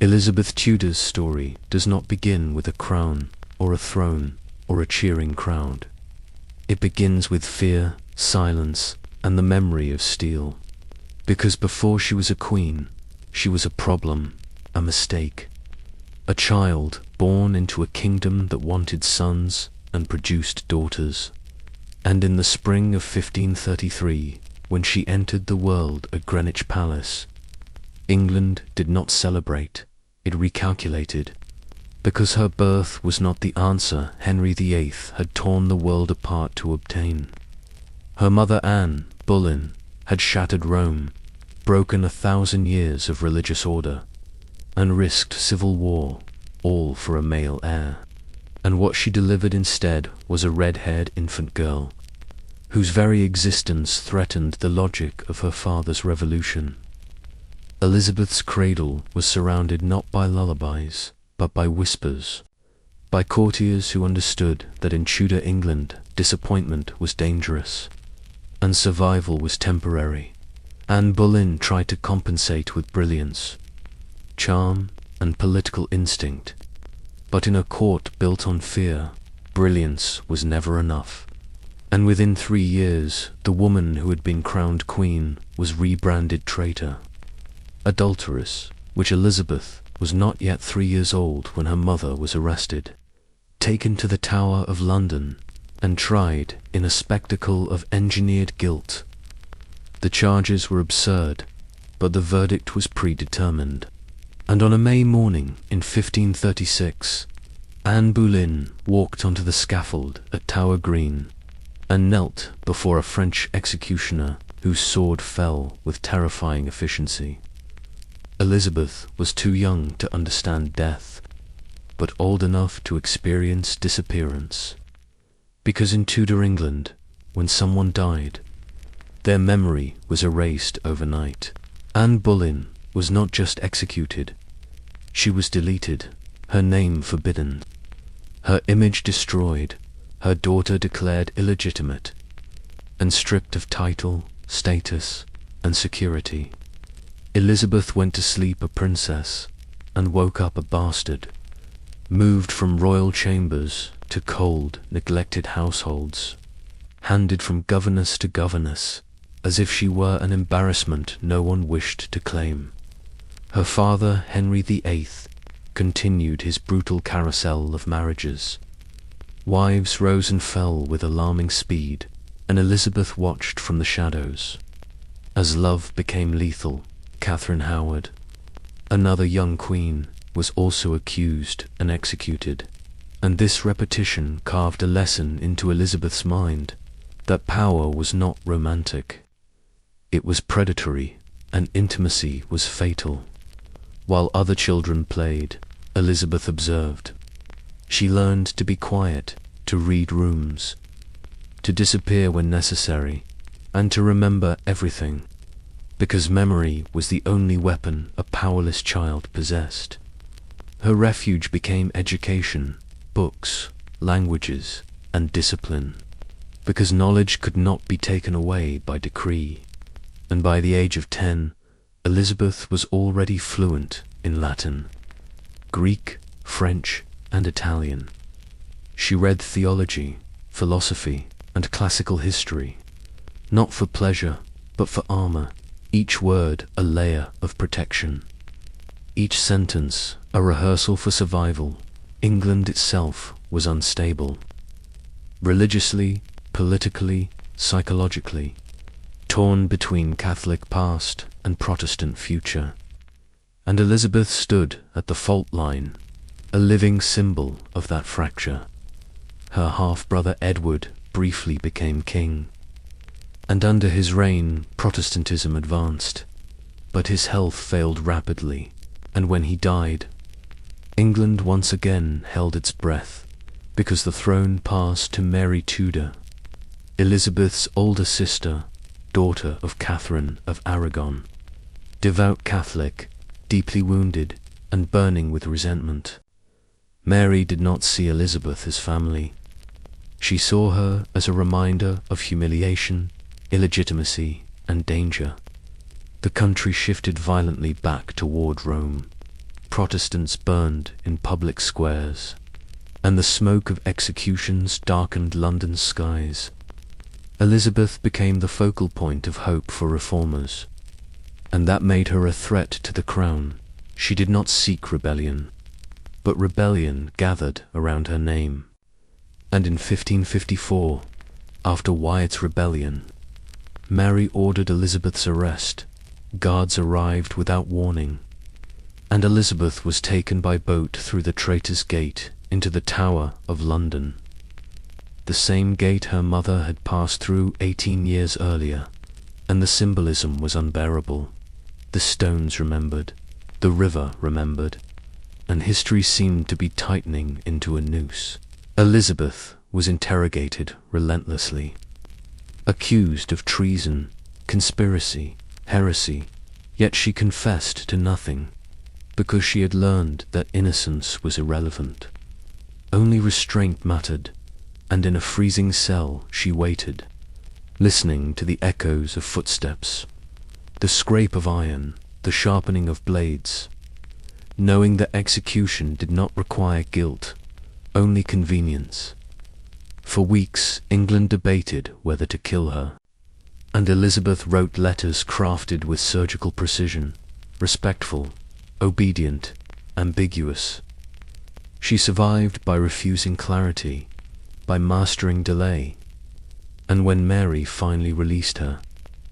Elizabeth Tudor's story does not begin with a crown, or a throne, or a cheering crowd. It begins with fear, silence, and the memory of steel. Because before she was a queen, she was a problem, a mistake. A child born into a kingdom that wanted sons and produced daughters. And in the spring of 1533, when she entered the world at Greenwich Palace, England did not celebrate, it recalculated, because her birth was not the answer Henry VIII had torn the world apart to obtain. Her mother Anne Boleyn had shattered Rome, broken 1,000 years of religious order, and risked civil war, all for a male heir. And what she delivered instead was a red-haired infant girl, whose very existence threatened the logic of her father's revolution. Elizabeth's cradle was surrounded not by lullabies, but by whispers, by courtiers who understood that in Tudor England disappointment was dangerous, and survival was temporary. Anne Boleyn tried to compensate with brilliance, charm, and political instinct, but in a court built on fear, brilliance was never enough. And within 3 years, the woman who had been crowned queen was rebranded traitor, adulteress, which Elizabeth was not yet 3 years old when her mother was arrested, taken to the Tower of London, and tried in a spectacle of engineered guilt. The charges were absurd, but the verdict was predetermined. And on a May morning in 1536, Anne Boleyn walked onto the scaffold at Tower Green and knelt before a French executioner whose sword fell with terrifying efficiency. Elizabeth was too young to understand death, but old enough to experience disappearance. Because in Tudor England, when someone died, their memory was erased overnight. Anne Boleyn was not just executed, she was deleted, her name forbidden, her image destroyed, her daughter declared illegitimate, and stripped of title, status, and security. Elizabeth went to sleep a princess, and woke up a bastard, moved from royal chambers to cold, neglected households, handed from governess to governess, as if she were an embarrassment no one wished to claim. Her father, Henry VIII, continued his brutal carousel of marriages. Wives rose and fell with alarming speed, and Elizabeth watched from the shadows. As love became lethal, Catherine Howard, another young queen, was also accused and executed, and this repetition carved a lesson into Elizabeth's mind that power was not romantic. It was predatory, and intimacy was fatal. While other children played, Elizabeth observed. She learned to be quiet, to read rooms, to disappear when necessary, and to remember everything, because memory was the only weapon a powerless child possessed. Her refuge became education, books, languages, and discipline, because knowledge could not be taken away by decree. And by the age of 10, Elizabeth was already fluent in Latin, Greek, French, and Italian. She read theology, philosophy, and classical history, not for pleasure, but for armor, each word a layer of protection, each sentence a rehearsal for survival. England itself was unstable, religiously, politically, psychologically, torn between Catholic past and Protestant future. And Elizabeth stood at the fault line, a living symbol of that fracture. Her half-brother Edward briefly became king, and under his reign Protestantism advanced, but his health failed rapidly, and when he died, England once again held its breath, because the throne passed to Mary Tudor, Elizabeth's older sister, daughter of Catherine of Aragon, devout Catholic, deeply wounded and burning with resentment. Mary did not see Elizabeth as family. She saw her as a reminder of humiliation, illegitimacy, and danger. The country shifted violently back toward Rome. Protestants burned in public squares, and the smoke of executions darkened London's skies, Elizabeth became the focal point of hope for reformers, and that made her a threat to the crown. She did not seek rebellion, but rebellion gathered around her name. And in 1554, after Wyatt's rebellion, Mary ordered Elizabeth's arrest. Guards arrived without warning, and Elizabeth was taken by boat through the Traitors' Gate into the Tower of London, the same gate her mother had passed through 18 years earlier, and the symbolism was unbearable. The stones remembered, the river remembered, and history seemed to be tightening into a noose. Elizabeth was interrogated relentlessly, accused of treason, conspiracy, heresy, yet she confessed to nothing, because she had learned that innocence was irrelevant. Only restraint mattered, and in a freezing cell she waited, listening to the echoes of footsteps, the scrape of iron, the sharpening of blades, knowing that execution did not require guilt, only convenience. For weeks England debated whether to kill her, and Elizabeth wrote letters crafted with surgical precision, respectful, obedient, ambiguous. She survived by refusing clarity, by mastering delay, and when Mary finally released her,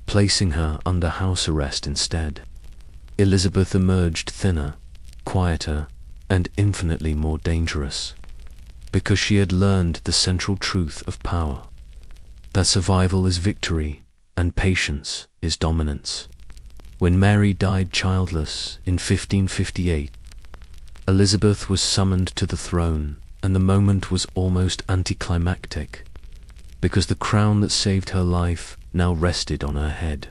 placing her under house arrest instead, Elizabeth emerged thinner, quieter, and infinitely more dangerous, because she had learned the central truth of power, that survival is victory and patience is dominance. When Mary died childless in 1558, Elizabeth was summoned to the throne, and the moment was almost anticlimactic, because the crown that saved her life now rested on her head.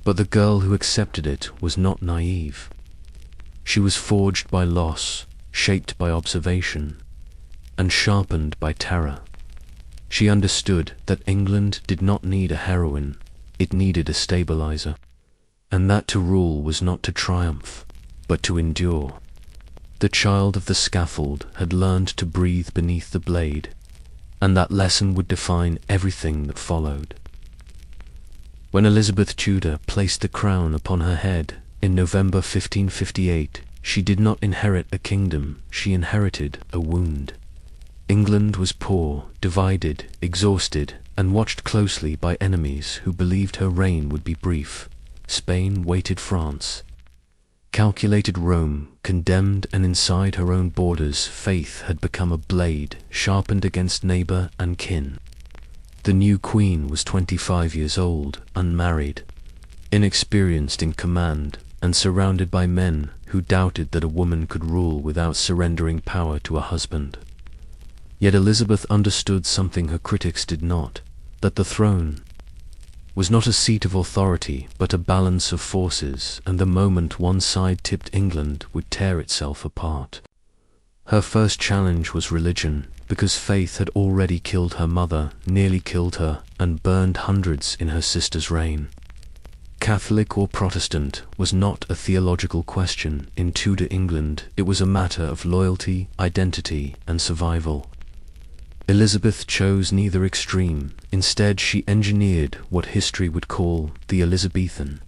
But the girl who accepted it was not naive. She was forged by loss, shaped by observation, and sharpened by terror. She understood that England did not need a heroine, it needed a stabilizer, and that to rule was not to triumph, but to endure. The child of the scaffold had learned to breathe beneath the blade, and that lesson would define everything that followed. When Elizabeth Tudor placed the crown upon her head in November 1558, she did not inherit a kingdom, she inherited a wound. England was poor, divided, exhausted, and watched closely by enemies who believed her reign would be brief. Spain weighted France, calculated Rome, condemned, and inside her own borders faith had become a blade, sharpened against neighbor and kin. The new queen was 25 years old, unmarried, inexperienced in command, and surrounded by men who doubted that a woman could rule without surrendering power to a husband. Yet Elizabeth understood something her critics did not, that the throne was not a seat of authority, but a balance of forces, and the moment one side tipped, England would tear itself apart. Her first challenge was religion, because faith had already killed her mother, nearly killed her, and burned hundreds in her sister's reign. Catholic or Protestant was not a theological question in Tudor England, it was a matter of loyalty, identity, and survival. Elizabeth chose neither extreme. Instead, she engineered what history would call the Elizabethan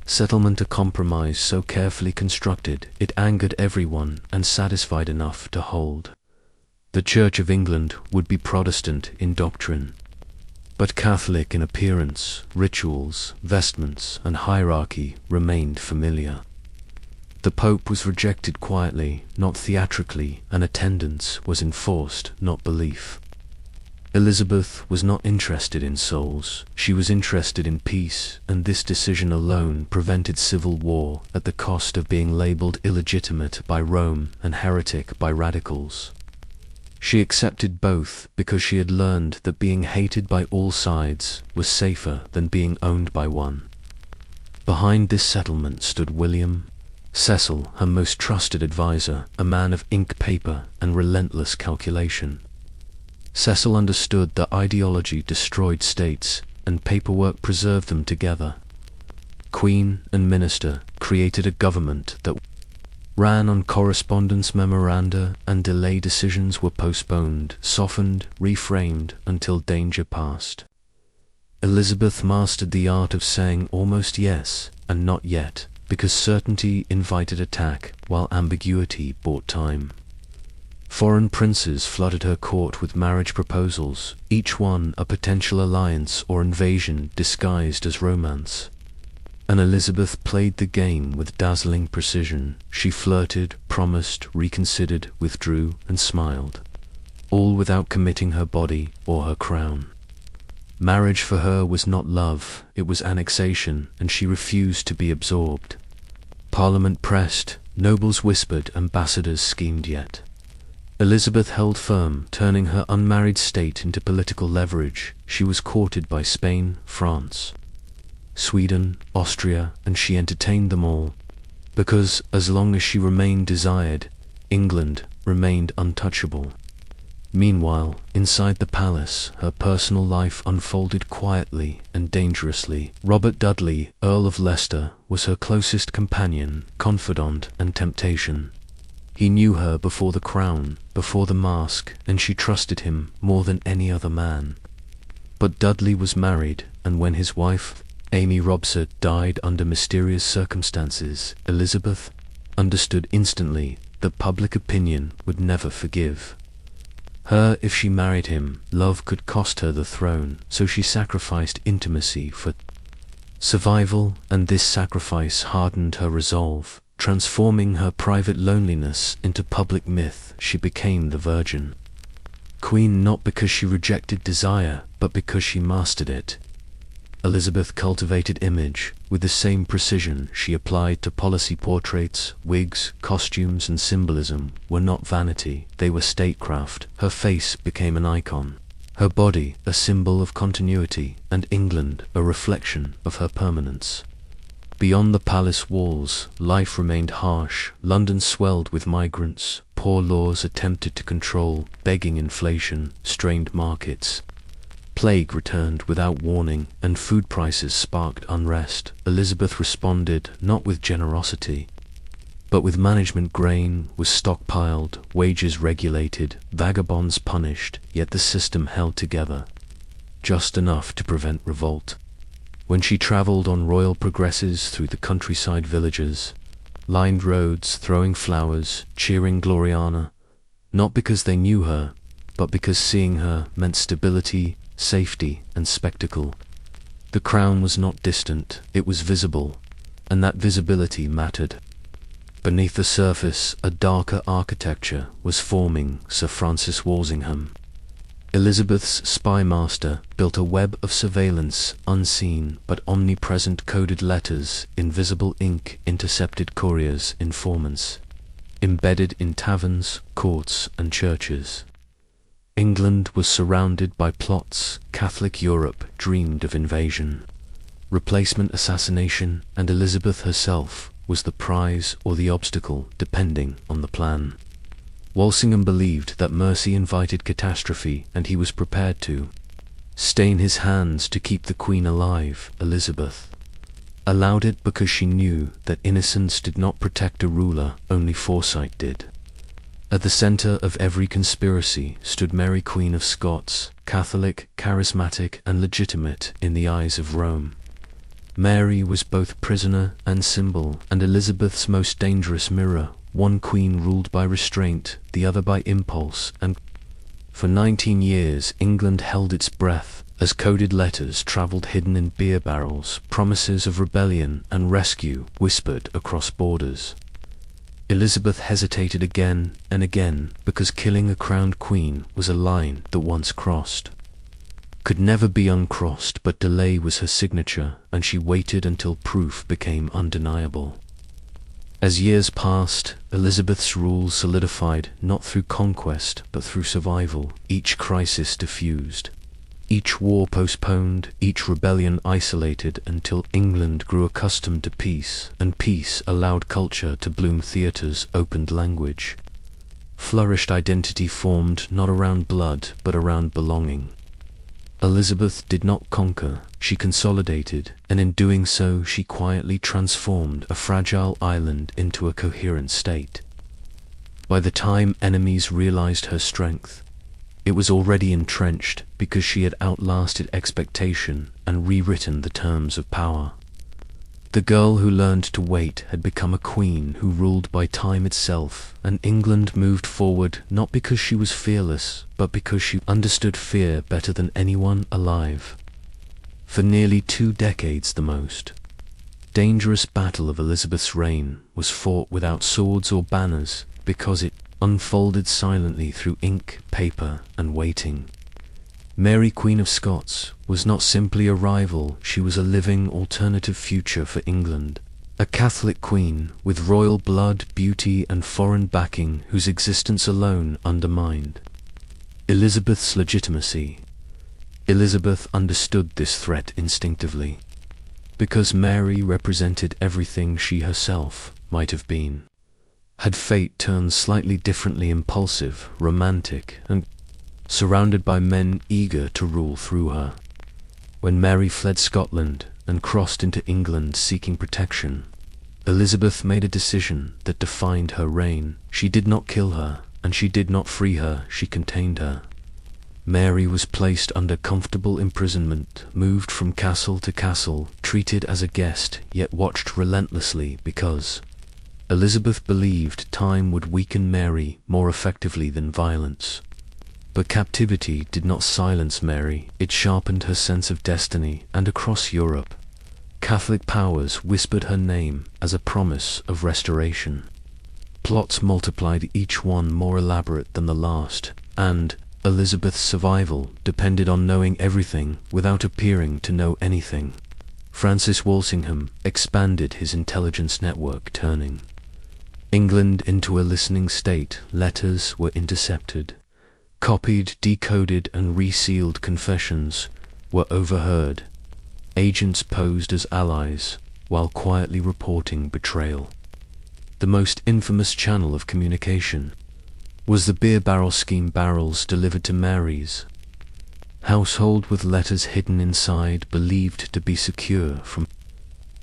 settlement, a compromise so carefully constructed it angered everyone and satisfied enough to hold. The Church of England would be Protestant in doctrine, but Catholic in appearance, rituals, vestments, and hierarchy remained familiar. The Pope was rejected quietly, not theatrically, and attendance was enforced, not belief. Elizabeth was not interested in souls, she was interested in peace, and this decision alone prevented civil war at the cost of being labeled illegitimate by Rome and heretic by radicals. She accepted both because she had learned that being hated by all sides was safer than being owned by one. Behind this settlement stood William, Cecil, her most trusted advisor, a man of ink, paper, and relentless calculation. Cecil understood that ideology destroyed states, and paperwork preserved them together. Queen and minister created a government that ran on correspondence memoranda, and delay decisions were postponed, softened, reframed until danger passed. Elizabeth mastered the art of saying almost yes and not yet, because certainty invited attack while ambiguity bought time. Foreign princes flooded her court with marriage proposals, each one a potential alliance or invasion disguised as romance. And Elizabeth played the game with dazzling precision. She flirted, promised, reconsidered, withdrew, and smiled, all without committing her body or her crown. Marriage for her was not love, it was annexation, and she refused to be absorbed. Parliament pressed, nobles whispered, ambassadors schemed yet. Elizabeth held firm, turning her unmarried state into political leverage. She was courted by Spain, France, Sweden, Austria, and she entertained them all, because as long as she remained desired, England remained untouchable. Meanwhile, inside the palace, her personal life unfolded quietly and dangerously. Robert Dudley, Earl of Leicester, was her closest companion, confidant, and temptation. He knew her before the crown, before the mask, and she trusted him more than any other man. But Dudley was married, and when his wife, Amy Robsart, died under mysterious circumstances, Elizabeth understood instantly that public opinion would never forgive her. If she married him, love could cost her the throne, so she sacrificed intimacy for survival, and this sacrifice hardened her resolve. Transforming her private loneliness into public myth, she became the Virgin Queen not because she rejected desire, but because she mastered it. Elizabeth cultivated image with the same precision she applied to policy. Portraits, wigs, costumes, and symbolism were not vanity, they were statecraft. Her face became an icon, her body a symbol of continuity, and England a reflection of her permanence. Beyond the palace walls, life remained harsh. London swelled with migrants, poor laws attempted to control, begging inflation, strained markets. Plague returned without warning, and food prices sparked unrest. Elizabeth responded not with generosity, but with management. Grain was stockpiled, wages regulated, vagabonds punished, yet the system held together, just enough to prevent revolt. When she travelled on royal progresses through the countryside villages, lined roads, throwing flowers, cheering Gloriana, not because they knew her, but because seeing her meant stability, safety, and spectacle. The crown was not distant, it was visible, and that visibility mattered. Beneath the surface, a darker architecture was forming. Sir Francis Walsingham, Elizabeth's spymaster, built a web of surveillance, unseen but omnipresent. Coded letters, invisible ink, intercepted couriers, informants, embedded in taverns, courts, and churches. England was surrounded by plots. Catholic Europe dreamed of invasion, replacement, assassination, and Elizabeth herself was the prize or the obstacle, depending on the plan. Walsingham believed that mercy invited catastrophe, and he was prepared to stain his hands to keep the Queen alive. Elizabeth allowed it because she knew that innocence did not protect a ruler, only foresight did. At the center of every conspiracy stood Mary, Queen of Scots, Catholic, charismatic, and legitimate in the eyes of Rome. Mary was both prisoner and symbol, and Elizabeth's most dangerous mirror. One queen ruled by restraint, the other by impulse, and for 19 years England held its breath as coded letters traveled hidden in beer barrels, promises of rebellion and rescue whispered across borders. Elizabeth hesitated again and again, because killing a crowned queen was a line that once crossed could never be uncrossed, but delay was her signature, and she waited until proof became undeniable. As years passed, Elizabeth's rule solidified not through conquest but through survival. Each crisis diffused, each war postponed, each rebellion isolated, until England grew accustomed to peace, and peace allowed culture to bloom. Theatres opened, language flourished, identity formed not around blood but around belonging. Elizabeth did not conquer, she consolidated, and in doing so she quietly transformed a fragile island into a coherent state. By the time enemies realized her strength, it was already entrenched because she had outlasted expectation and rewritten the terms of power. The girl who learned to wait had become a queen who ruled by time itself, and England moved forward not because she was fearless, but because she understood fear better than anyone alive. For nearly 2 decades the most dangerous battle of Elizabeth's reign was fought without swords or banners because it unfolded silently through ink, paper, and waiting. Mary, Queen of Scots, was not simply a rival, she was a living alternative future for England. A Catholic queen with royal blood, beauty, and foreign backing whose existence alone undermined Elizabeth's legitimacy. Elizabeth understood this threat instinctively, because Mary represented everything she herself might have been. Had fate turned slightly differently impulsive, romantic, and surrounded by men eager to rule through her. When Mary fled Scotland and crossed into England seeking protection, Elizabeth made a decision that defined her reign. She did not kill her, and she did not free her, she contained her. Mary was placed under comfortable imprisonment, moved from castle to castle, treated as a guest, yet watched relentlessly because Elizabeth believed time would weaken Mary more effectively than violence. But captivity did not silence Mary, it sharpened her sense of destiny, and across Europe, Catholic powers whispered her name as a promise of restoration. Plots multiplied, each one more elaborate than the last, and Elizabeth's survival depended on knowing everything without appearing to know anything. Francis Walsingham expanded his intelligence network, turning England into a listening state. Letters were intercepted, copied, decoded, and resealed. Confessions were overheard. Agents posed as allies while quietly reporting betrayal. The most infamous channel of communication was the beer barrel scheme, barrels delivered to Mary's household with letters hidden inside, believed to be secure from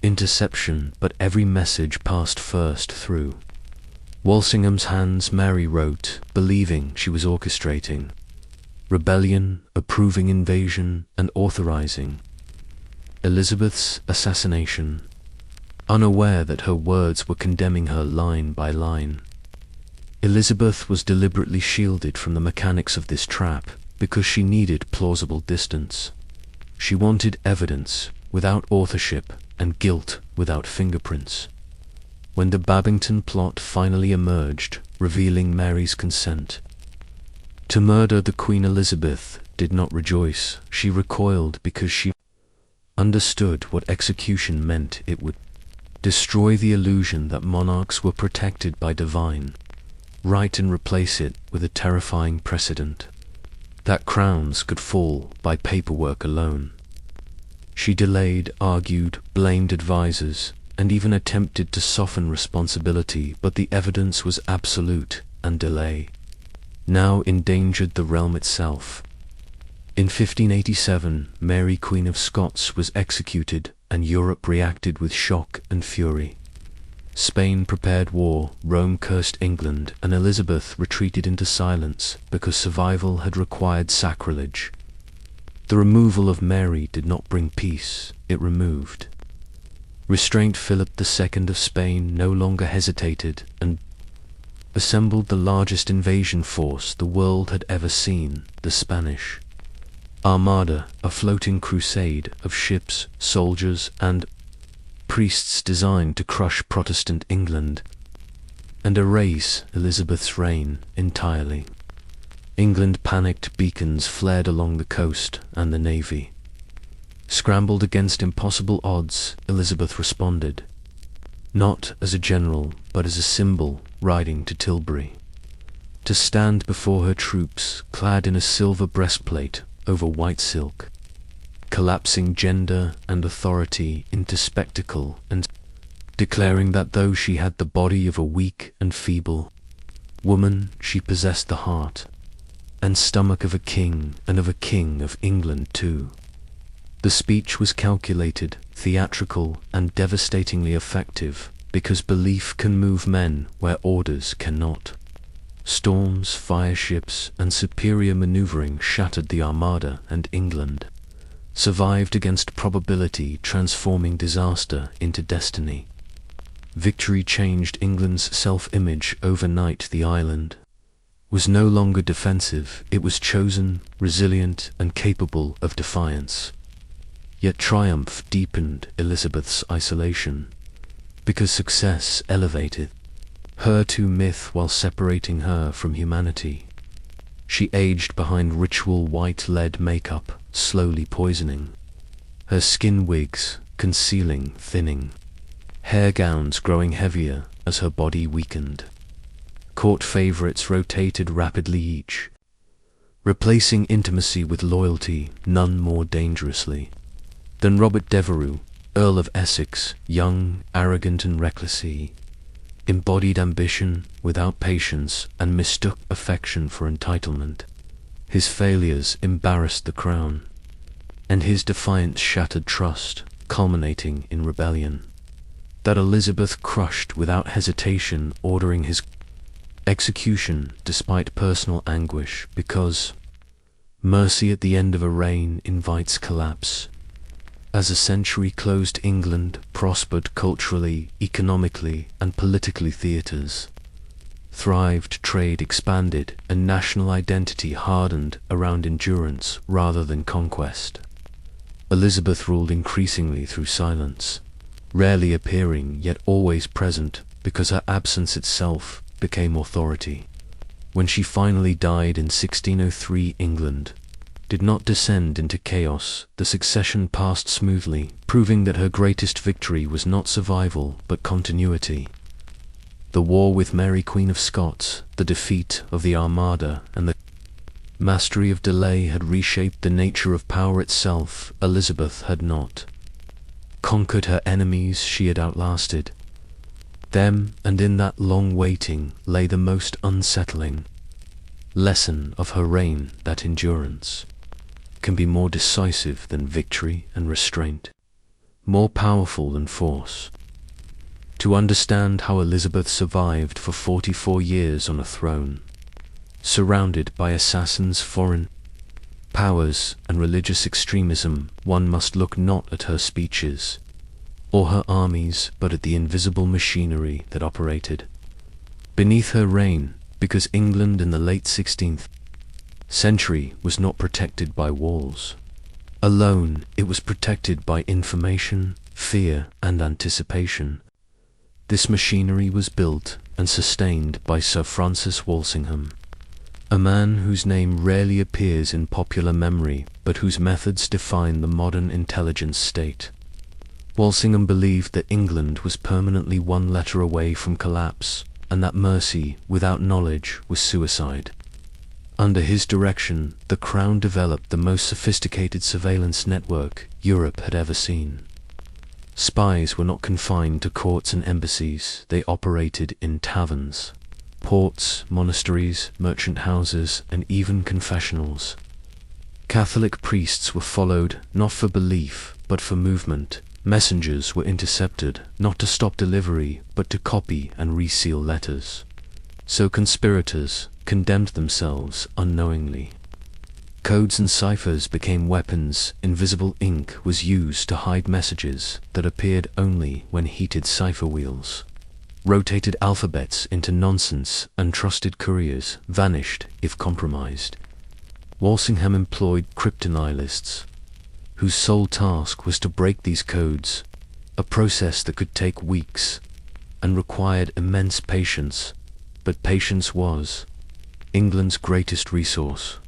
interception, but every message passed first through Walsingham's hands. Mary wrote, believing she was orchestrating rebellion, approving invasion, and authorizing Elizabeth's assassination, unaware that her words were condemning her line by line. Elizabeth was deliberately shielded from the mechanics of this trap because she needed plausible distance. She wanted evidence without authorship and guilt without fingerprints. When the Babington plot finally emerged, revealing Mary's consent to murder the Queen, Elizabeth did not rejoice. She recoiled because she understood what execution meant. It would destroy the illusion that monarchs were protected by divine right and replace it with a terrifying precedent that crowns could fall by paperwork alone. She delayed, argued, blamed advisors, and even attempted to soften responsibility, but the evidence was absolute, and delay now endangered the realm itself. In 1587, Mary, Queen of Scots, was executed, and Europe reacted with shock and fury. Spain prepared war, Rome cursed England, and Elizabeth retreated into silence because survival had required sacrilege. The removal of Mary did not bring peace, it removed restraint. Philip II of Spain no longer hesitated and assembled the largest invasion force the world had ever seen, the Spanish Armada, a floating crusade of ships, soldiers, and priests designed to crush Protestant England and erase Elizabeth's reign entirely. England panicked, beacons flared along the coast, and the navy scrambled against impossible odds. Elizabeth responded, not as a general, but as a symbol, riding to Tilbury, to stand before her troops, clad in a silver breastplate over white silk, collapsing gender and authority into spectacle, and declaring that though she had the body of a weak and feeble woman, she possessed the heart and stomach of a king, and of a king of England too. The speech was calculated, theatrical, and devastatingly effective, because belief can move men where orders cannot. Storms, fireships, and superior maneuvering shattered the Armada, and England survived against probability, transforming disaster into destiny. Victory changed England's self-image overnight. The island was no longer defensive, it was chosen, resilient, and capable of defiance. Yet triumph deepened Elizabeth's isolation, because success elevated her to myth while separating her from humanity. She aged behind ritual white lead makeup, slowly poisoning her skin, wigs concealing, thinning, hair gowns growing heavier as her body weakened. Court favorites rotated rapidly, each replacing intimacy with loyalty, none more dangerously than Robert Devereux, Earl of Essex, young, arrogant, and reckless. He embodied ambition without patience and mistook affection for entitlement. His failures embarrassed the crown, and his defiance shattered trust, culminating in rebellion that Elizabeth crushed without hesitation, ordering his execution despite personal anguish, because mercy at the end of a reign invites collapse. As a century closed, England prospered culturally, economically, and politically. Theatres thrived, trade expanded, and national identity hardened around endurance rather than conquest. Elizabeth ruled increasingly through silence, rarely appearing yet always present, because her absence itself became authority. When she finally died in 1603, England did not descend into chaos. The succession passed smoothly, proving that her greatest victory was not survival but continuity. The war with Mary, Queen of Scots, the defeat of the Armada, and the mastery of delay had reshaped the nature of power itself. Elizabeth had not conquered her enemies, she had outlasted them, and in that long waiting lay the most unsettling lesson of her reign, that endurance can be more decisive than victory and restraint, more powerful than force. To understand how Elizabeth survived for 44 years on a throne, surrounded by assassins, foreign powers, and religious extremism, one must look not at her speeches or her armies, but at the invisible machinery that operated beneath her reign, because England in the late 16th century was not protected by walls alone, it was protected by information, fear, and anticipation. This machinery was built and sustained by Sir Francis Walsingham, a man whose name rarely appears in popular memory, but whose methods define the modern intelligence state. Walsingham believed that England was permanently one letter away from collapse, and that mercy without knowledge was suicide. Under his direction, the Crown developed the most sophisticated surveillance network Europe had ever seen. Spies were not confined to courts and embassies, they operated in taverns, ports, monasteries, merchant houses, and even confessionals. Catholic priests were followed not for belief, but for movement. Messengers were intercepted, not to stop delivery, but to copy and reseal letters. So conspirators condemned themselves unknowingly. Codes and ciphers became weapons. Invisible ink was used to hide messages that appeared only when heated cipher wheels rotated alphabets into nonsense, and trusted couriers vanished if compromised. Walsingham employed cryptanalysts, whose sole task was to break these codes, a process that could take weeks and required immense patience, but patience was England's greatest resource.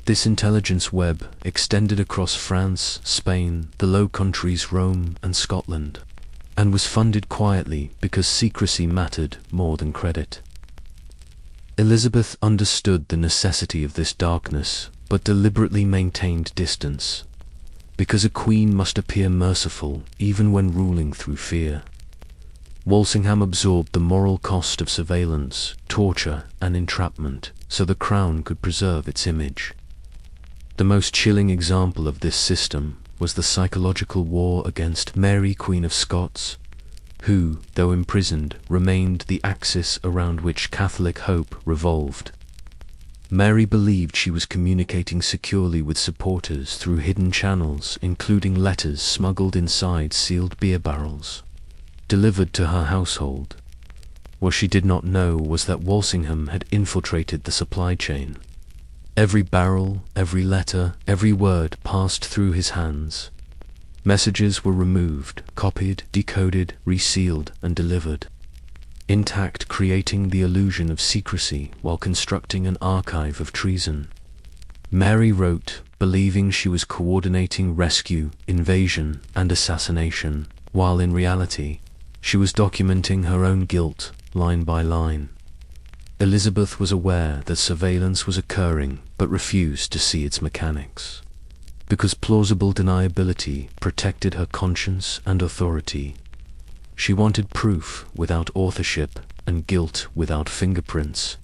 This intelligence web extended across France, Spain, the Low Countries, Rome, and Scotland, and was funded quietly because secrecy mattered more than credit. Elizabeth understood the necessity of this darkness, but deliberately maintained distance, because a queen must appear merciful even when ruling through fear. Walsingham absorbed the moral cost of surveillance, torture, and entrapment, so the crown could preserve its image. The most chilling example of this system was the psychological war against Mary, Queen of Scots, who, though imprisoned, remained the axis around which Catholic hope revolved. Mary believed she was communicating securely with supporters through hidden channels, including letters smuggled inside sealed beer barrels, delivered to her household. What she did not know was that Walsingham had infiltrated the supply chain. Every barrel, every letter, every word passed through his hands. Messages were removed, copied, decoded, resealed, and delivered, intact, creating the illusion of secrecy while constructing an archive of treason. Mary wrote, believing she was coordinating rescue, invasion, and assassination, while in reality, she was documenting her own guilt, line by line. Elizabeth was aware that surveillance was occurring, but refused to see its mechanics, because plausible deniability protected her conscience and authority. She wanted proof without authorship and guilt without fingerprints.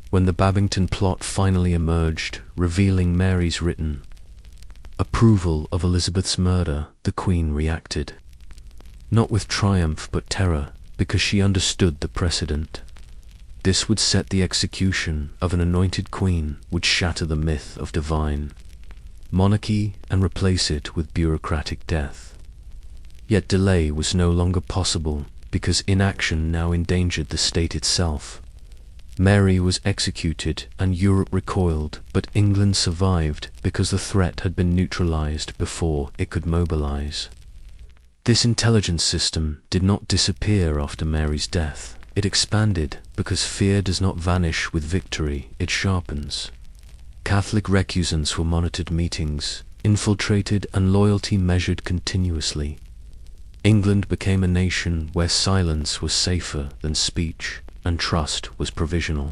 When the Babington plot finally emerged, revealing Mary's written approval of Elizabeth's murder, the Queen reacted, not with triumph but terror, because she understood the precedent. This would set the execution of an anointed queen, would shatter the myth of divine monarchy and replace it with bureaucratic death. Yet delay was no longer possible, because inaction now endangered the state itself. Mary was executed and Europe recoiled, but England survived because the threat had been neutralized before it could mobilize. This intelligence system did not disappear after Mary's death. It expanded, because fear does not vanish with victory, it sharpens. Catholic recusants were monitored meetings, infiltrated, and loyalty measured continuously. England became a nation where silence was safer than speech, and trust was provisional.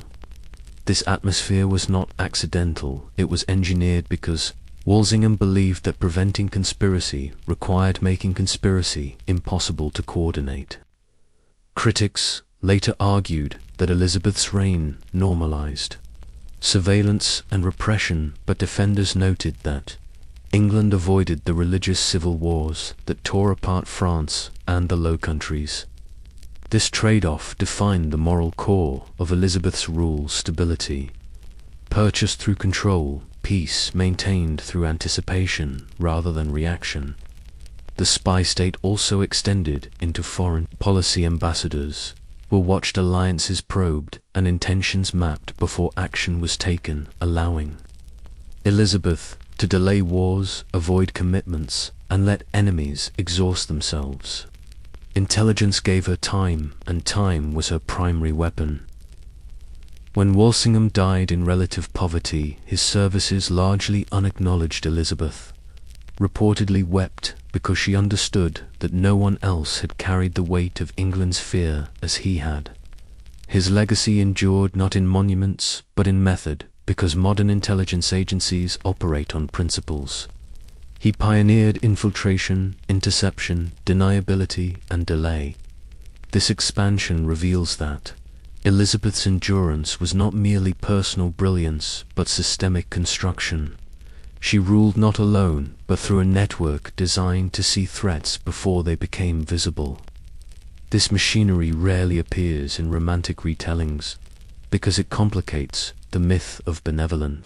This atmosphere was not accidental, it was engineered because Walsingham believed that preventing conspiracy required making conspiracy impossible to coordinate. Critics later argued that Elizabeth's reign normalized surveillance and repression, but defenders noted that England avoided the religious civil wars that tore apart France and the Low Countries. This trade-off defined the moral core of Elizabeth's rule: stability, purchased through control, peace maintained through anticipation rather than reaction. The spy state also extended into foreign policy. Ambassadors were watched, alliances probed, and intentions mapped before action was taken, allowing Elizabeth to delay wars, avoid commitments, and let enemies exhaust themselves. Intelligence gave her time, and time was her primary weapon. When Walsingham died in relative poverty, his services largely unacknowledged. Elizabeth reportedly wept because she understood that no one else had carried the weight of England's fear as he had. His legacy endured not in monuments but in method, because modern intelligence agencies operate on principles. He pioneered infiltration, interception, deniability, and delay. This expansion reveals that Elizabeth's endurance was not merely personal brilliance, but systemic construction. She ruled not alone, but through a network designed to see threats before they became visible. This machinery rarely appears in romantic retellings, because it complicates the myth of benevolent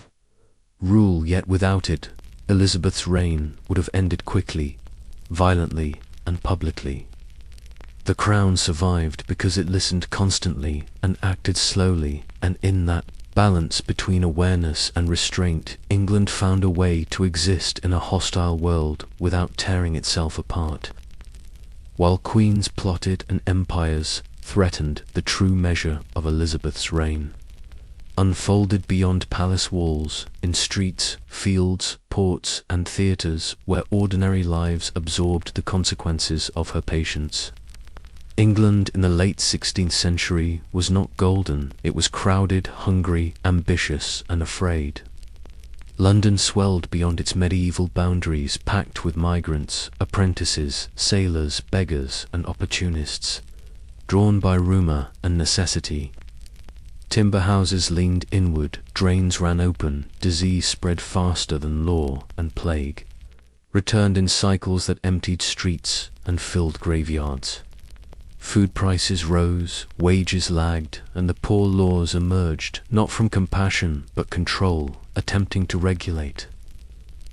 rule, yet without it, Elizabeth's reign would have ended quickly, violently, and publicly. The crown survived because it listened constantly and acted slowly, and in that balance between awareness and restraint, England found a way to exist in a hostile world without tearing itself apart. While queens plotted and empires threatened, the true measure of Elizabeth's reign unfolded beyond palace walls, in streets, fields, ports, and theatres where ordinary lives absorbed the consequences of her patience. England in the late 16th century was not golden, it was crowded, hungry, ambitious, and afraid. London swelled beyond its medieval boundaries, packed with migrants, apprentices, sailors, beggars, and opportunists, drawn by rumour and necessity. Timber houses leaned inward, drains ran open, disease spread faster than law and plague. returned in cycles that emptied streets and filled graveyards. Food prices rose, wages lagged, and the poor laws emerged, not from compassion but control, attempting to regulate.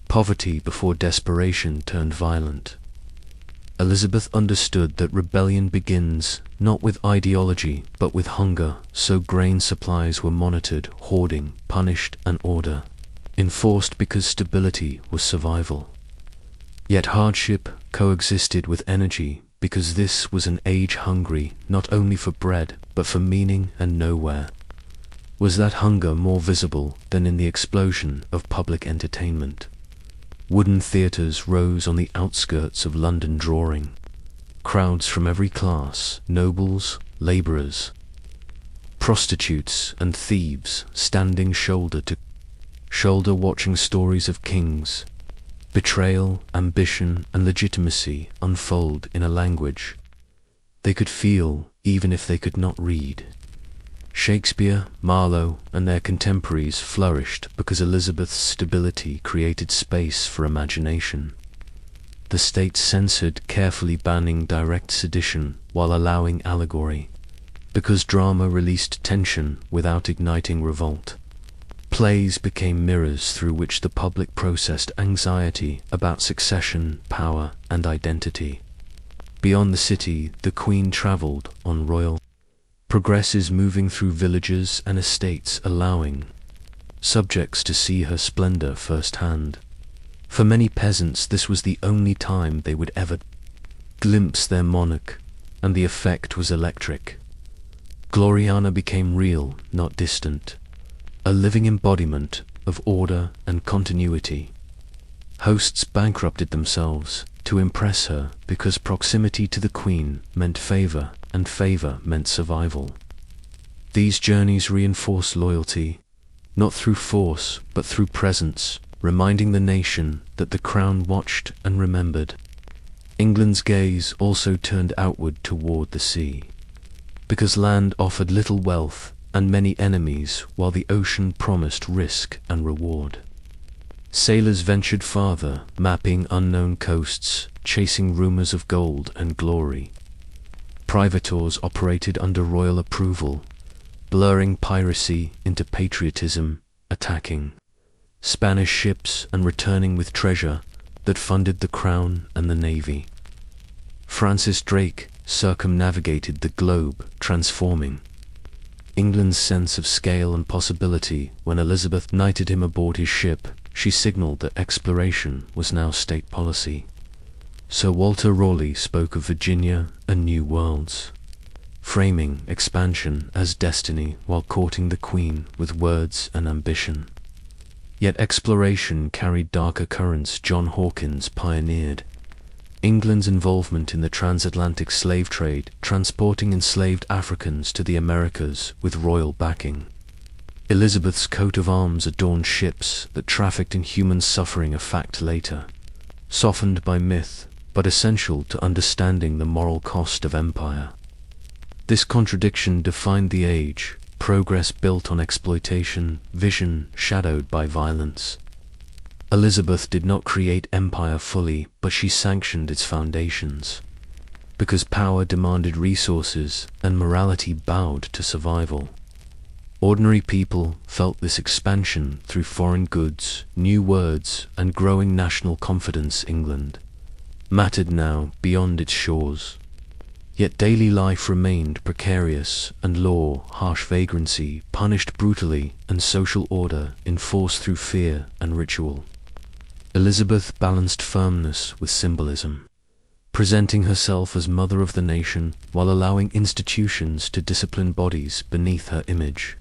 Poverty before desperation turned violent. Elizabeth understood that rebellion begins not with ideology but with hunger, so grain supplies were monitored, hoarding punished, and order enforced because stability was survival. Yet hardship coexisted with energy, because this was an age hungry not only for bread but for meaning and nowhere. Was that hunger more visible than in the explosion of public entertainment? Wooden theatres rose on the outskirts of London drawing crowds from every class, nobles, labourers, prostitutes and thieves, standing shoulder to shoulder watching stories of kings, betrayal, ambition and legitimacy unfold in a language they could feel even if they could not read. Shakespeare, Marlowe and their contemporaries flourished because Elizabeth's stability created space for imagination. The state censored, carefully banning direct sedition while allowing allegory, because drama released tension without igniting revolt. Plays became mirrors through which the public processed anxiety about succession, power, and identity. Beyond the city, the Queen travelled on royal progresses, moving through villages and estates, allowing subjects to see her splendour firsthand. For many peasants, this was the only time they would ever glimpse their monarch, and the effect was electric. Gloriana became real, not distant, a living embodiment of order and continuity. Hosts bankrupted themselves to impress her because proximity to the Queen meant favour, and favour meant survival. These journeys reinforced loyalty, not through force but through presence, reminding the nation that the crown watched and remembered. England's gaze also turned outward toward the sea, because land offered little wealth and many enemies, while the ocean promised risk and reward. Sailors ventured farther, mapping unknown coasts, chasing rumors of gold and glory. Privateers operated under royal approval, blurring piracy into patriotism, attacking Spanish ships and returning with treasure that funded the crown and the navy. Francis Drake circumnavigated the globe, transforming England's sense of scale and possibility. When Elizabeth knighted him aboard his ship, she signaled that exploration was now state policy. Sir Walter Raleigh spoke of Virginia and new worlds, framing expansion as destiny while courting the Queen with words and ambition. Yet exploration carried darker currents. John Hawkins pioneered England's involvement in the transatlantic slave trade, transporting enslaved Africans to the Americas with royal backing. Elizabeth's coat of arms adorned ships that trafficked in human suffering, a fact later softened by myth, but essential to understanding the moral cost of empire. This contradiction defined the age: progress built on exploitation, vision shadowed by violence. Elizabeth did not create empire fully, but she sanctioned its foundations, because power demanded resources and morality bowed to survival. Ordinary people felt this expansion through foreign goods, new words, and growing national confidence. England mattered now beyond its shores. Yet daily life remained precarious, and law, harsh vagrancy, punished brutally, and social order enforced through fear and ritual. Elizabeth balanced firmness with symbolism, presenting herself as mother of the nation while allowing institutions to discipline bodies beneath her image.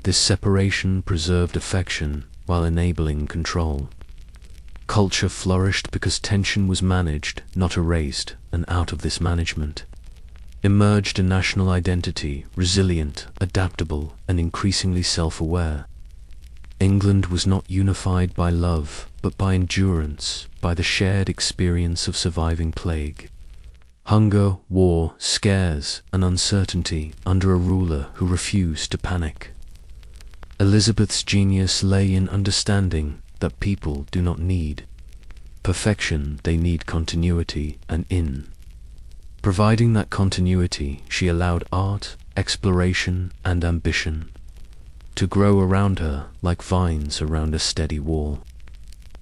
This separation preserved affection while enabling control. Culture flourished because tension was managed, not erased, and out of this management emerged a national identity, resilient, adaptable, and increasingly self-aware. England was not unified by love, but by endurance, by the shared experience of surviving plague, hunger, war, scares, and uncertainty under a ruler who refused to panic. Elizabeth's genius lay in understanding that people do not need perfection, they need continuity, and in providing that continuity, she allowed art, exploration, and ambition to grow around her like vines around a steady wall.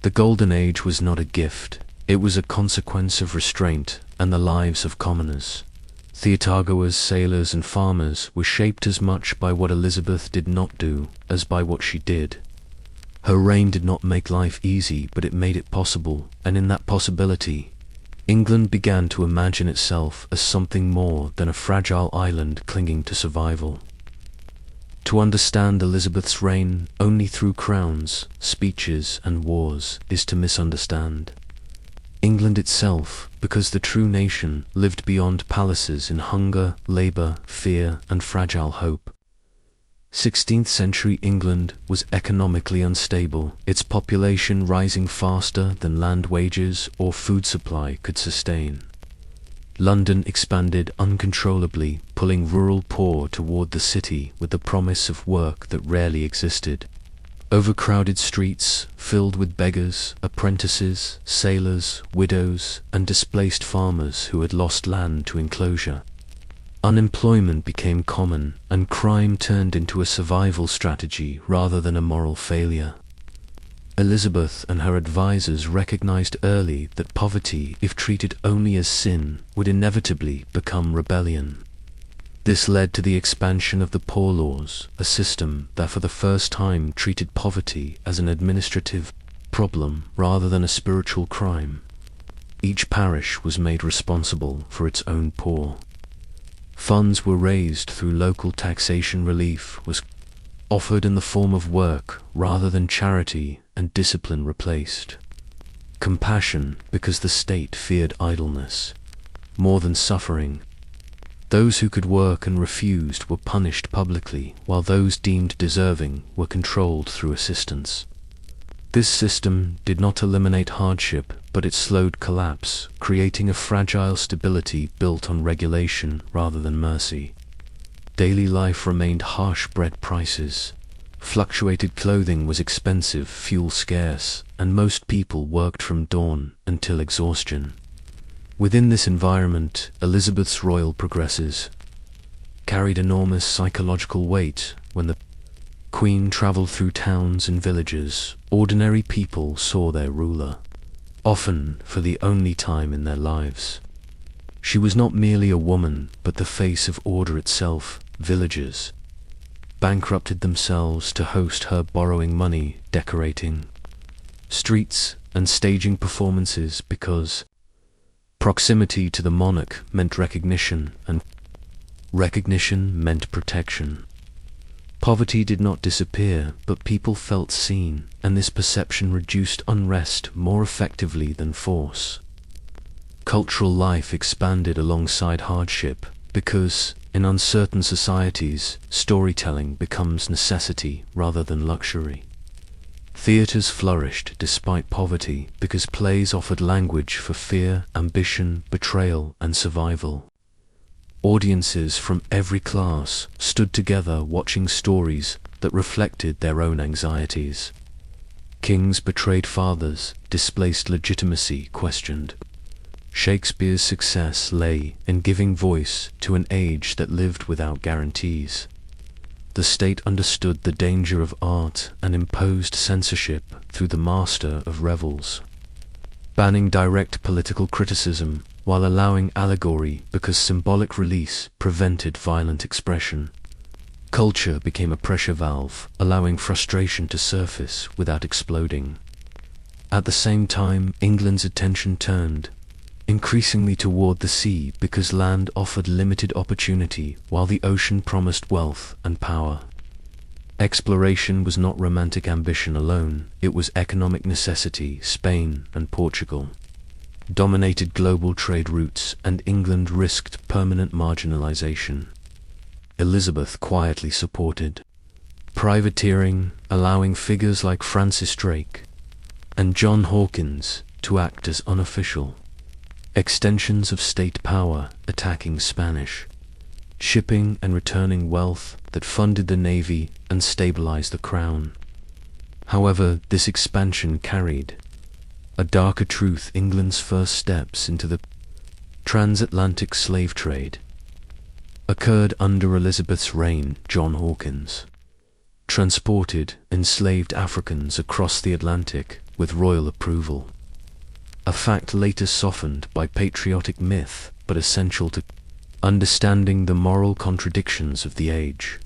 The Golden Age was not a gift, it was a consequence of restraint and the lives of commoners. Theatergoers, sailors, and farmers were shaped as much by what Elizabeth did not do as by what she did. Her reign did not make life easy, but it made it possible, and in that possibility, England began to imagine itself as something more than a fragile island clinging to survival. To understand Elizabeth's reign only through crowns, speeches, and wars is to misunderstand England itself, because the true nation lived beyond palaces in hunger, labor, fear, and fragile hope. 16th century England was economically unstable, its population rising faster than land wages or food supply could sustain. London expanded uncontrollably, pulling rural poor toward the city with the promise of work that rarely existed. Overcrowded streets, filled with beggars, apprentices, sailors, widows, and displaced farmers who had lost land to enclosure. Unemployment became common, and crime turned into a survival strategy rather than a moral failure. Elizabeth and her advisors recognized early that poverty, if treated only as sin, would inevitably become rebellion. This led to the expansion of the Poor Laws, a system that for the first time treated poverty as an administrative problem rather than a spiritual crime. Each parish was made responsible for its own poor. Funds were raised through local taxation. Relief was offered in the form of work rather than charity, and discipline replaced compassion, because the state feared idleness more than suffering. Those who could work and refused were punished publicly, while those deemed deserving were controlled through assistance. This system did not eliminate hardship, but it slowed collapse, creating a fragile stability built on regulation rather than mercy. Daily life remained harsh. Bread prices fluctuated, clothing was expensive, fuel scarce, and most people worked from dawn until exhaustion. Within this environment, Elizabeth's royal progresses carried enormous psychological weight. When the Queen traveled through towns and villages, ordinary people saw their ruler, often for the only time in their lives. She was not merely a woman, but the face of order itself. Villagers bankrupted themselves to host her, borrowing money, decorating streets, and staging performances because proximity to the monarch meant recognition, and recognition meant protection. Poverty did not disappear, but people felt seen, and this perception reduced unrest more effectively than force. Cultural life expanded alongside hardship, because, in uncertain societies, storytelling becomes necessity rather than luxury. Theatres flourished despite poverty, because plays offered language for fear, ambition, betrayal, and survival. Audiences from every class stood together watching stories that reflected their own anxieties. Kings betrayed fathers, displaced legitimacy, questioned. Shakespeare's success lay in giving voice to an age that lived without guarantees. The state understood the danger of art and imposed censorship through the Master of Revels, banning direct political criticism while allowing allegory because symbolic release prevented violent expression. Culture became a pressure valve, allowing frustration to surface without exploding. At the same time, England's attention turned increasingly toward the sea, because land offered limited opportunity while the ocean promised wealth and power. Exploration was not romantic ambition alone, it was economic necessity. Spain and Portugal dominated global trade routes, and England risked permanent marginalization. Elizabeth quietly supported privateering, allowing figures like Francis Drake and John Hawkins to act as unofficial extensions of state power, attacking Spanish shipping and returning wealth that funded the navy and stabilized the crown. However, this expansion carried A darker truth: England's first steps into the transatlantic slave trade occurred under Elizabeth's reign. John Hawkins transported enslaved Africans across the Atlantic with royal approval, a fact later softened by patriotic myth but essential to understanding the moral contradictions of the age.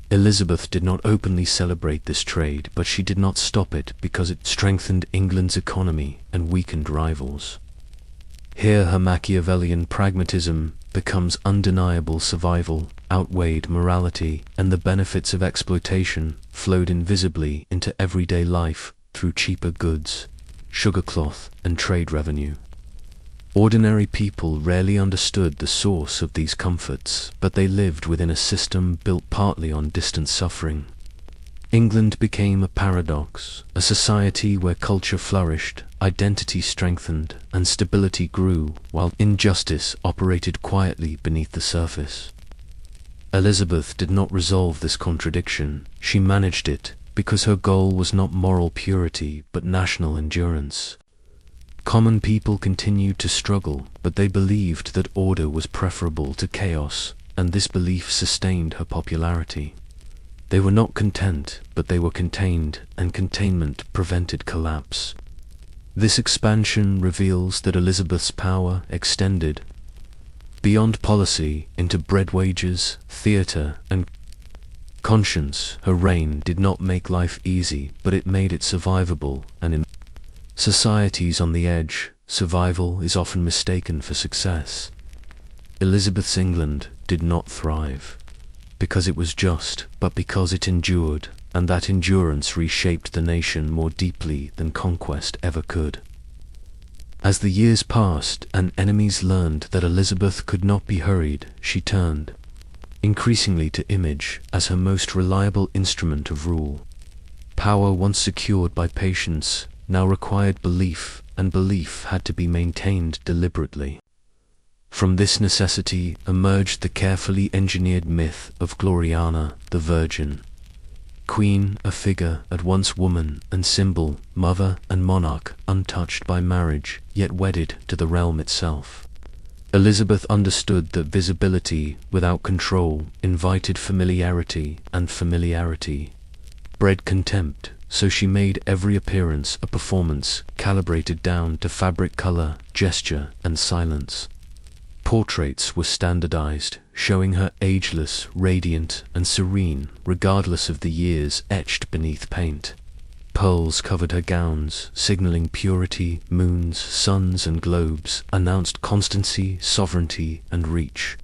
Elizabeth did not openly celebrate this trade, but she did not stop it because it strengthened England's economy and weakened rivals. Here her Machiavellian pragmatism becomes undeniable. Survival outweighed morality, and the benefits of exploitation flowed invisibly into everyday life through cheaper goods, sugarcloth, and trade revenue. Ordinary people rarely understood the source of these comforts, but they lived within a system built partly on distant suffering. England became a paradox, a society where culture flourished, identity strengthened, and stability grew, while injustice operated quietly beneath the surface. Elizabeth did not resolve this contradiction. She managed it, because her goal was not moral purity but national endurance. Common people continued to struggle, but they believed that order was preferable to chaos, and this belief sustained her popularity. They were not content, but they were contained, and containment prevented collapse. This expansion reveals that Elizabeth's power extended beyond policy into bread, wages, theatre, and conscience. Her reign did not make life easy, but it made it survivable, and in societies on the edge, survival is often mistaken for success. Elizabeth's England did not thrive because it was just, but because it endured, and that endurance reshaped the nation more deeply than conquest ever could. As the years passed and enemies learned that Elizabeth could not be hurried, she turned increasingly to image as her most reliable instrument of rule. Power once secured by patience now required belief, and belief had to be maintained deliberately. From this necessity emerged the carefully engineered myth of Gloriana, the Virgin Queen, a figure at once woman and symbol, mother and monarch, untouched by marriage, yet wedded to the realm itself. Elizabeth understood that visibility without control invited familiarity, and familiarity bred contempt. So she made every appearance a performance, calibrated down to fabric, color, gesture, and silence. Portraits were standardized, showing her ageless, radiant, and serene, regardless of the years etched beneath paint. Pearls covered her gowns, signaling purity. Moons, suns, and globes announced constancy, sovereignty, and reach.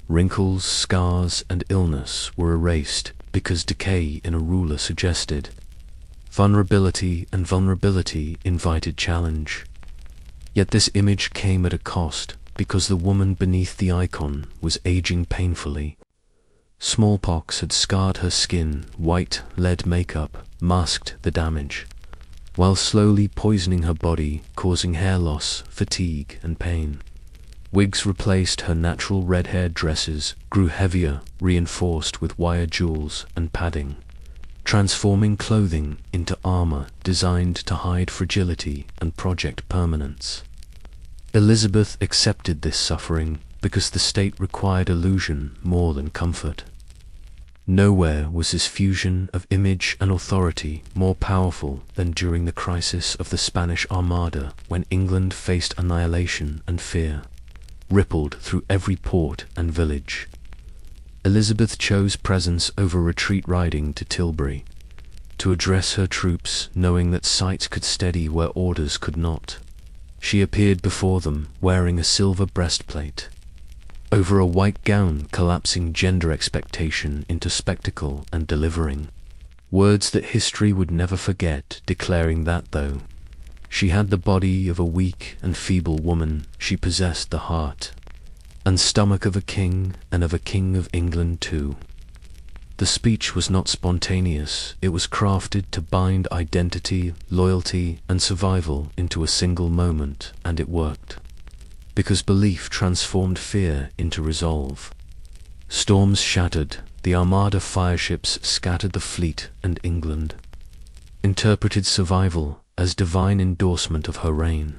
Wrinkles, scars, and illness were erased because decay in a ruler suggested vulnerability, and vulnerability invited challenge. Yet this image came at a cost, because the woman beneath the icon was aging painfully. Smallpox had scarred her skin, white lead makeup masked the damage, while slowly poisoning her body, causing hair loss, fatigue, and pain. Wigs replaced her natural red-haired dresses, grew heavier, reinforced with wire jewels and padding, transforming clothing into armor designed to hide fragility and project permanence. Elizabeth accepted this suffering because the state required illusion more than comfort. Nowhere was this fusion of image and authority more powerful than during the crisis of the Spanish Armada, when England faced annihilation, and fear rippled through every port and village. Elizabeth chose presence over retreat, riding to Tilbury to address her troops, knowing that sight could steady where orders could not. She appeared before them, wearing a silver breastplate over a white gown, collapsing gender expectation into spectacle and delivering words that history would never forget, declaring that though she had the body of a weak and feeble woman, she possessed the heart and stomach of a king, and of a king of England too. The speech was not spontaneous, it was crafted to bind identity, loyalty, and survival into a single moment, and it worked. Because belief transformed fear into resolve. Storms shattered, the Armada fireships scattered the fleet, and England interpreted survival as divine endorsement of her reign.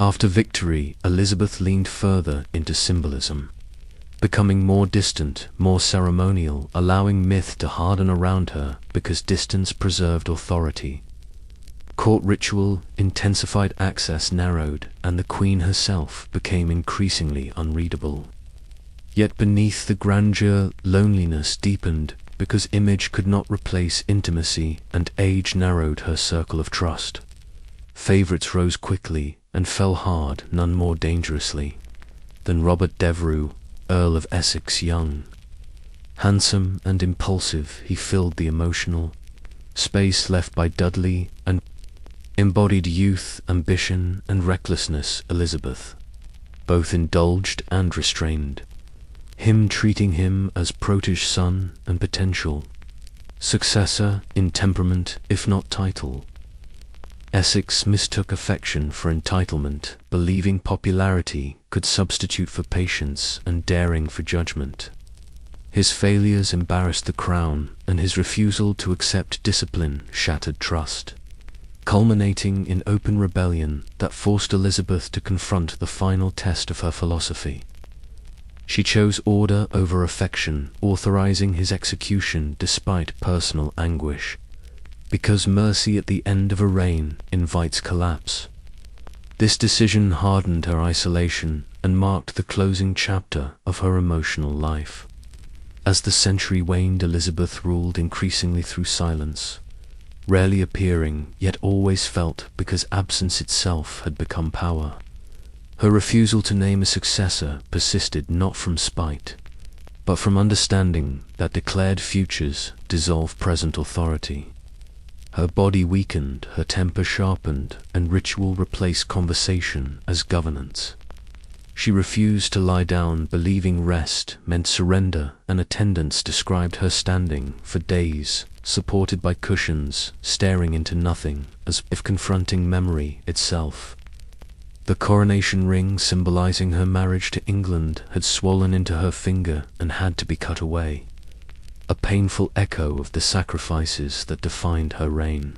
After victory, Elizabeth leaned further into symbolism, becoming more distant, more ceremonial, allowing myth to harden around her because distance preserved authority. Court ritual intensified, access narrowed, and the Queen herself became increasingly unreadable. Yet beneath the grandeur, loneliness deepened because image could not replace intimacy, and age narrowed her circle of trust. Favorites rose quickly and fell hard, none more dangerously than Robert Devereux, Earl of Essex young. Handsome and impulsive, he filled the emotional space left by Dudley and embodied youth, ambition, and recklessness. Elizabeth both indulged and restrained, him treating him as protege son and potential successor in temperament if not title. Essex mistook affection for entitlement, believing popularity could substitute for patience and daring for judgment. His failures embarrassed the crown, and his refusal to accept discipline shattered trust, culminating in open rebellion that forced Elizabeth to confront the final test of her philosophy. She chose order over affection, authorizing his execution despite personal anguish, because mercy at the end of a reign invites collapse. This decision hardened her isolation and marked the closing chapter of her emotional life. As the century waned, Elizabeth ruled increasingly through silence, rarely appearing, yet always felt because absence itself had become power. Her refusal to name a successor persisted not from spite, but from understanding that declared futures dissolve present authority. Her body weakened, her temper sharpened, and ritual replaced conversation as governance. She refused to lie down, believing rest meant surrender, and attendants described her standing for days, supported by cushions, staring into nothing, as if confronting memory itself. The coronation ring symbolizing her marriage to England had swollen into her finger and had to be cut away, a painful echo of the sacrifices that defined her reign.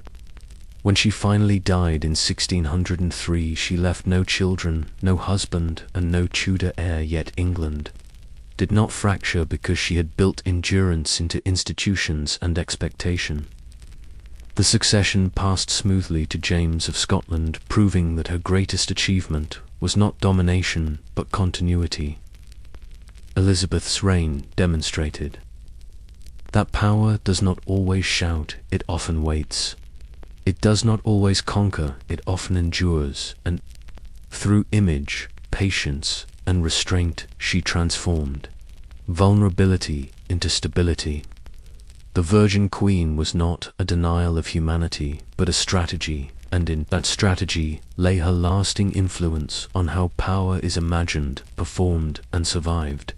When she finally died in 1603, she left no children, no husband, and no Tudor heir, yet England did not fracture because she had built endurance into institutions and expectation. The succession passed smoothly to James of Scotland, proving that her greatest achievement was not domination but continuity. Elizabeth's reign demonstrated that power does not always shout, it often waits. It does not always conquer, it often endures, and through image, patience, and restraint she transformed vulnerability into stability. The Virgin Queen was not a denial of humanity, but a strategy, and in that strategy lay her lasting influence on how power is imagined, performed, and survived.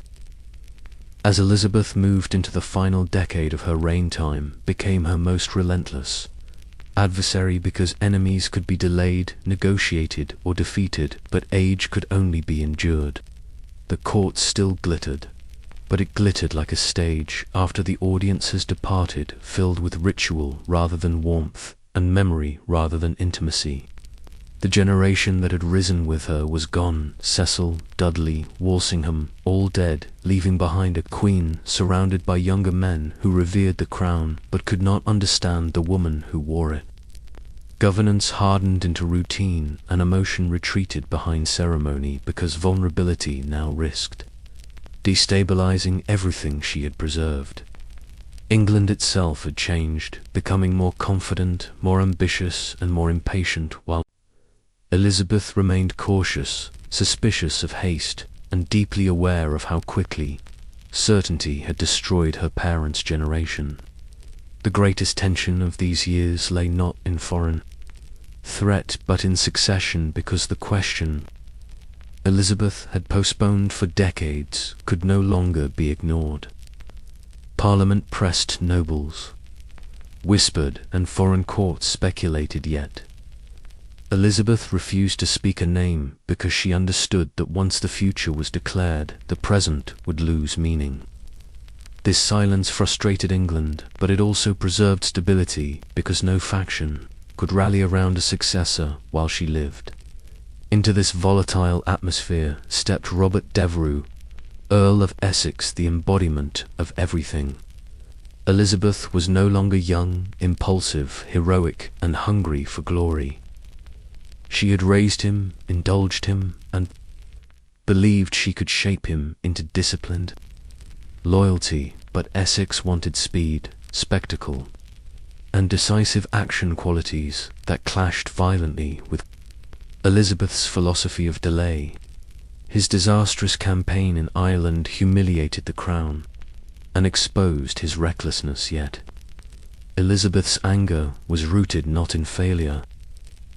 As Elizabeth moved into the final decade of her reign, time became her most relentless adversary because enemies could be delayed, negotiated, or defeated, but age could only be endured. The court still glittered, but it glittered like a stage after the audience has departed, filled with ritual rather than warmth, and memory rather than intimacy. The generation that had risen with her was gone, Cecil, Dudley, Walsingham, all dead, leaving behind a queen surrounded by younger men who revered the crown but could not understand the woman who wore it. Governance hardened into routine, and emotion retreated behind ceremony because vulnerability now risked destabilizing everything she had preserved. England itself had changed, becoming more confident, more ambitious, and more impatient, while Elizabeth remained cautious, suspicious of haste, and deeply aware of how quickly certainty had destroyed her parents' generation. The greatest tension of these years lay not in foreign threat but in succession, because the question Elizabeth had postponed for decades could no longer be ignored. Parliament pressed, nobles whispered, and foreign courts speculated, yet Elizabeth refused to speak a name because she understood that once the future was declared, the present would lose meaning. This silence frustrated England, but it also preserved stability because no faction could rally around a successor while she lived. Into this volatile atmosphere stepped Robert Devereux, Earl of Essex, the embodiment of everything. Elizabeth was no longer young, impulsive, heroic, and hungry for glory. She had raised him, indulged him, and believed she could shape him into disciplined loyalty, but Essex wanted speed, spectacle, and decisive action, qualities that clashed violently with Elizabeth's philosophy of delay. His disastrous campaign in Ireland humiliated the crown and exposed his recklessness, yet Elizabeth's anger was rooted not in failure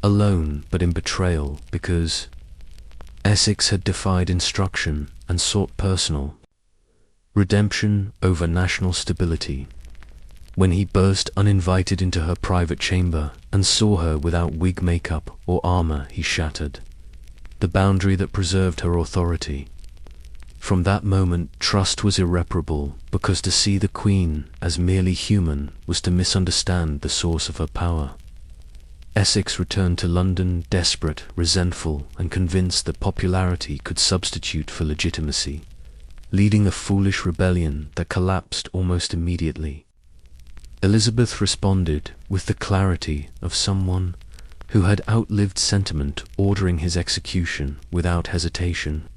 alone, but in betrayal, because Essex had defied instruction and sought personal redemption over national stability. When he burst uninvited into her private chamber and saw her without wig, makeup, or armor, he shattered the boundary that preserved her authority. From that moment, trust was irreparable, because to see the Queen as merely human was to misunderstand the source of her power. Essex returned to London desperate, resentful, and convinced that popularity could substitute for legitimacy, leading a foolish rebellion that collapsed almost immediately. Elizabeth responded with the clarity of someone who had outlived sentiment, ordering his execution without hesitation,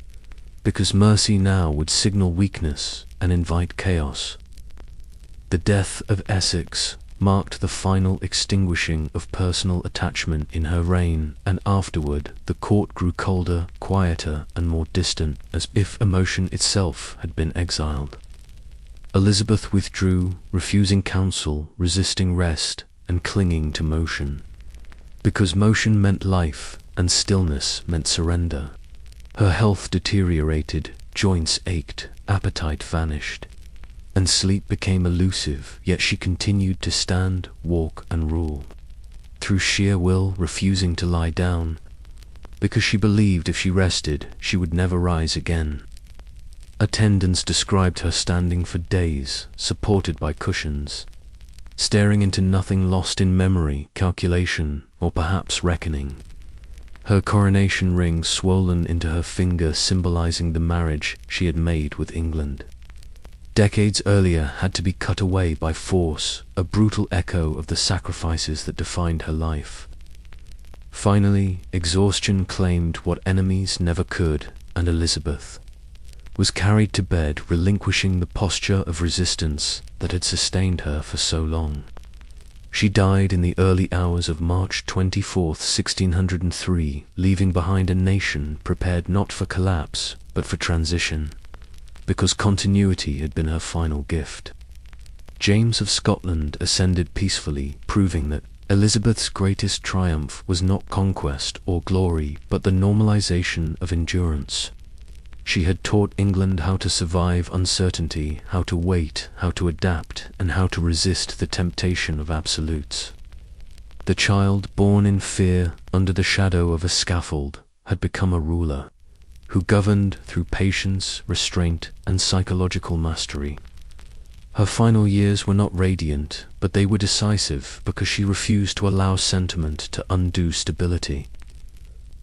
because mercy now would signal weakness and invite chaos. The death of Essex marked the final extinguishing of personal attachment in her reign, and afterward the court grew colder, quieter, and more distant, as if emotion itself had been exiled. Elizabeth withdrew, refusing counsel, resisting rest, and clinging to motion, because motion meant life, and stillness meant surrender. Her health deteriorated, joints ached, appetite vanished, and sleep became elusive, yet she continued to stand, walk, and rule, through sheer will, refusing to lie down, because she believed if she rested, she would never rise again. Attendants described her standing for days, supported by cushions, staring into nothing, lost in memory, calculation, or perhaps reckoning. Her coronation ring swollen into her finger, symbolizing the marriage she had made with England, decades earlier, had to be cut away by force, a brutal echo of the sacrifices that defined her life. Finally, exhaustion claimed what enemies never could, and Elizabeth was carried to bed, relinquishing the posture of resistance that had sustained her for so long. She died in the early hours of March 24, 1603, leaving behind a nation prepared not for collapse, but for transition, because continuity had been her final gift. James of Scotland ascended peacefully, proving that Elizabeth's greatest triumph was not conquest or glory, but the normalization of endurance. She had taught England how to survive uncertainty, how to wait, how to adapt, and how to resist the temptation of absolutes. The child born in fear, under the shadow of a scaffold, had become a ruler, who governed through patience, restraint, and psychological mastery. Her final years were not radiant, but they were decisive, because she refused to allow sentiment to undo stability.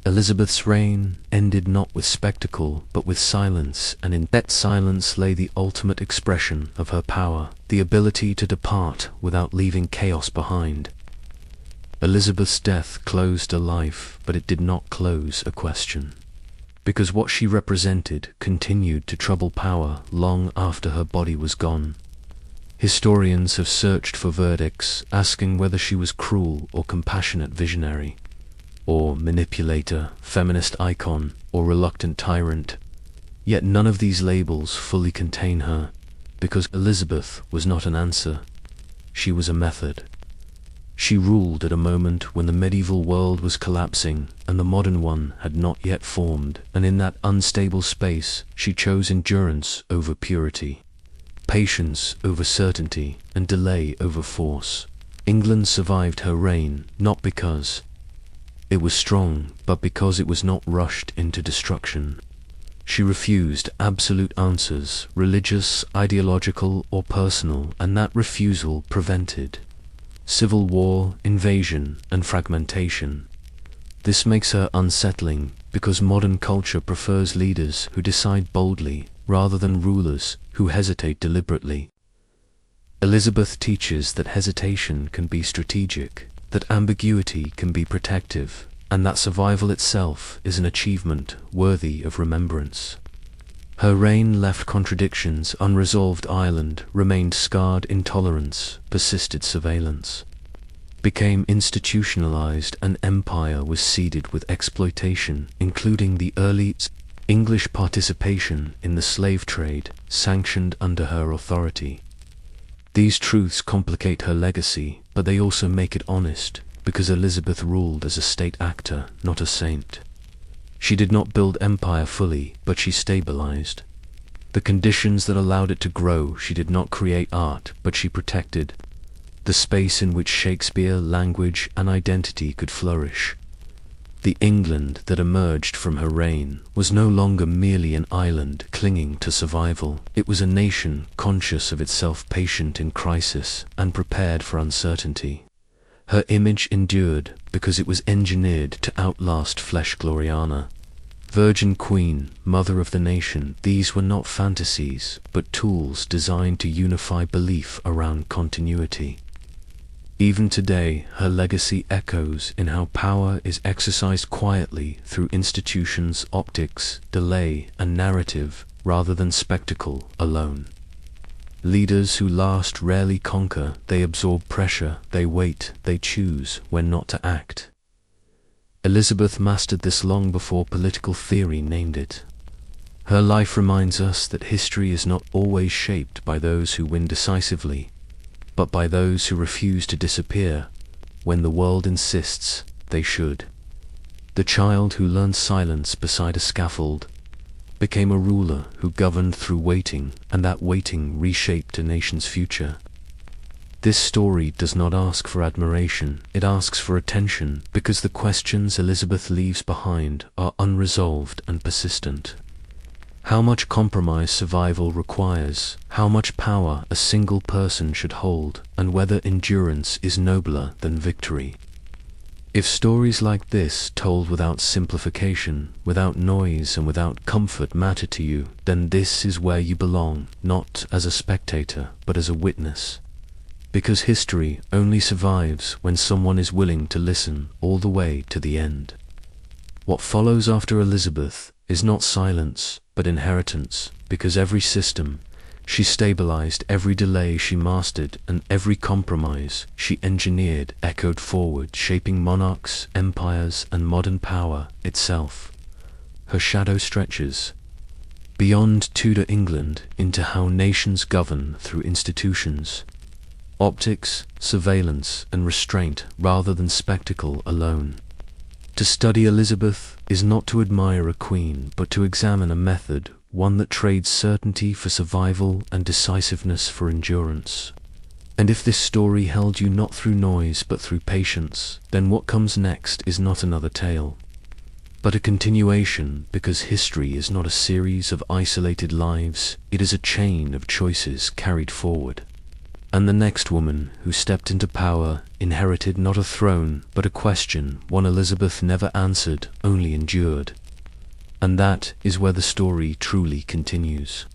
Elizabeth's reign ended not with spectacle, but with silence, and in that silence lay the ultimate expression of her power, the ability to depart without leaving chaos behind. Elizabeth's death closed a life, but it did not close a question, because what she represented continued to trouble power long after her body was gone. Historians have searched for verdicts, asking whether she was cruel or compassionate visionary, or manipulator, feminist icon, or reluctant tyrant. Yet none of these labels fully contain her, because Elizabeth was not an answer. She was a method. She ruled at a moment when the medieval world was collapsing and the modern one had not yet formed, and in that unstable space she chose endurance over purity, patience over certainty, and delay over force. England survived her reign not because it was strong, but because it was not rushed into destruction. She refused absolute answers, religious, ideological, or personal, and that refusal prevented civil war, invasion, and fragmentation. This makes her unsettling because modern culture prefers leaders who decide boldly rather than rulers who hesitate deliberately. Elizabeth teaches that hesitation can be strategic, that ambiguity can be protective, and that survival itself is an achievement worthy of remembrance. Her reign left contradictions unresolved. Ireland remained scarred. Intolerance persisted. Surveillance became institutionalized. An empire was seeded with exploitation, including the early English participation in the slave trade, sanctioned under her authority. These truths complicate her legacy, but they also make it honest, because Elizabeth ruled as a state actor, not a saint. She did not build empire fully, but she stabilized the conditions that allowed it to grow. She did not create art, but she protected the space in which Shakespeare, language, and identity could flourish. The England that emerged from her reign was no longer merely an island clinging to survival. It was a nation conscious of itself, patient in crisis, and prepared for uncertainty. Her image endured because it was engineered to outlast flesh. Gloriana, Virgin Queen, Mother of the Nation, these were not fantasies, but tools designed to unify belief around continuity. Even today, her legacy echoes in how power is exercised quietly through institutions, optics, delay, and narrative, rather than spectacle alone. Leaders who last rarely conquer. They absorb pressure, they wait, they choose when not to act. Elizabeth mastered this long before political theory named it. Her life reminds us that history is not always shaped by those who win decisively, but by those who refuse to disappear when the world insists they should. The child who learned silence beside a scaffold became a ruler who governed through waiting, and that waiting reshaped a nation's future. This story does not ask for admiration, it asks for attention, because the questions Elizabeth leaves behind are unresolved and persistent. How much compromise survival requires, how much power a single person should hold, and whether endurance is nobler than victory. If stories like this, told without simplification, without noise, and without comfort matter to you, then this is where you belong, not as a spectator, but as a witness. Because history only survives when someone is willing to listen all the way to the end. What follows after Elizabeth is not silence, but inheritance, because every system she stabilized, every delay she mastered, and every compromise she engineered echoed forward, shaping monarchs, empires, and modern power itself. Her shadow stretches beyond Tudor England into how nations govern through institutions, optics, surveillance, and restraint rather than spectacle alone. To study Elizabeth is not to admire a queen, but to examine a method, one that trades certainty for survival and decisiveness for endurance. And if this story held you not through noise but through patience, then what comes next is not another tale, but a continuation, because history is not a series of isolated lives, it is a chain of choices carried forward. And the next woman who stepped into power inherited not a throne, but a question, one Elizabeth never answered, only endured. And that is where the story truly continues.